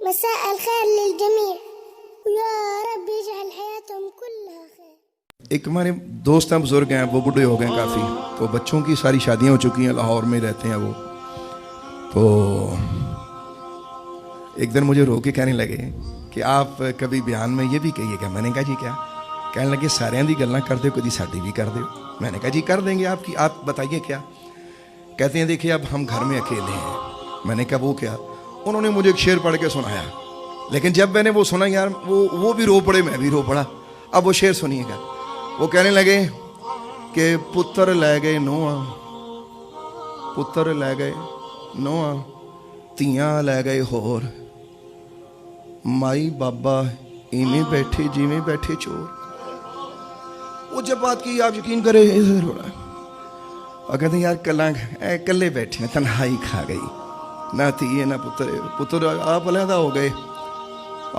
مساء الخير للجميع ويا رب يجعل حياتهم كلها خير. ایک ہمارے دوست ہیں، بزرگ ہیں، وہ بڈھے ہو گئے ہیں کافی، تو بچوں کی ساری شادیاں ہو چکی ہیں، لاہور میں رہتے ہیں وہ. تو ایک دن مجھے رو کے کہنے لگے کہ آپ کبھی بیان میں یہ بھی کہیے گا. میں نے کہا جی کیا؟ کہنے لگے سارے دی گلاں کر دو، کدی ساڈی بھی کر دو. میں نے کہا جی کر دیں گے آپ کی، آپ بتائیے کیا. کہتے ہیں دیکھیے اب ہم گھر میں اکیلے ہیں. میں نے کہا وہ کیا؟ انہوں نے مجھے ایک شعر پڑھ کے سنایا، لیکن جب میں نے وہ سنا یار وہ بھی رو پڑے، میں بھی رو پڑا. اب وہ شعر سنیے گا. وہ کہنے لگے کہ پتر لے گئے نوہاں، پتر لے گئے نوہاں، تیاں لے گئے ہور، مائی بابا ایویں بیٹھے جیویں بیٹھے چور. وہ جب بات کی آپ یقین کرے اور کہتے ہیں یار کلے بیٹھے ہیں، تنہائی کھا گئی، نہ تیے نہ پتر. پتر آپ علیحدہ ہو گئے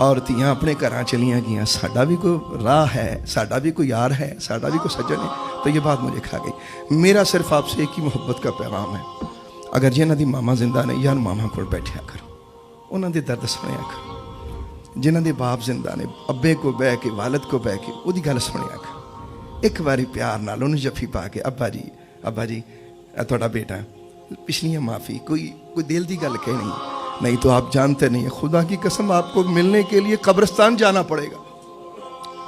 اور تیاں اپنے گھراں چلیاں گیاں. ساڈا بھی کوئی راہ ہے، ساڈا بھی کوئی یار ہے، ساڈا بھی کوئی سجن ہے. تو یہ بات مجھے کھا گئی. میرا صرف آپ سے ایک ہی محبت کا پیغام ہے، اگر جنہاں دی ماما زندہ نے یار ماما کو بیٹھیا کرو، انہاں دے درد سنیا کرو. جنہاں دے باپ زندہ نے ابے کو بہ کے، والد کو بہ کے وہ دی گل سنیا کرو. ایک باری پیار نال انہوں جفی پا کے ابا جی تھوڑا بیٹا پچھلیاں معافی، کوئی دل دی گل کہنی. نہیں تو آپ جانتے نہیں ہیں، خدا کی قسم آپ کو ملنے کے لیے قبرستان جانا پڑے گا.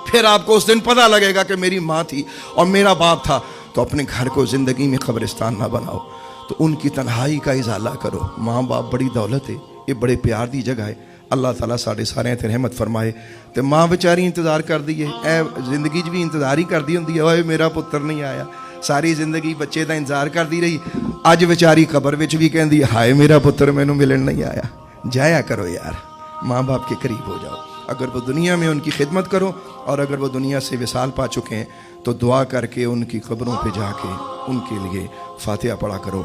پھر آپ کو اس دن پتہ لگے گا کہ میری ماں تھی اور میرا باپ تھا. تو اپنے گھر کو زندگی میں قبرستان نہ بناؤ، تو ان کی تنہائی کا ازالہ کرو. ماں باپ بڑی دولت ہے، یہ بڑے پیار دی جگہ ہے. اللہ تعالیٰ ساڑھے سارے تے رحمت فرمائے. تو ماں بیچاری انتظار کر دیئے، اے زندگی بھی انتظار ہی کر دی ہوں دی، اوے میرا پتر نہیں آیا. ساری زندگی بچے دا انتظار کر دی رہی، اج بیچاری قبر وچ بھی کہن دی ہائے میرا پتر مینوں ملن نہیں آیا. جایا کرو یار، ماں باپ کے قریب ہو جاؤ. اگر وہ دنیا میں ان کی خدمت کرو، اور اگر وہ دنیا سے وصال پا چکے ہیں تو دعا کر کے ان کی قبروں پہ جا کے ان کے لیے فاتحہ پڑھا کرو.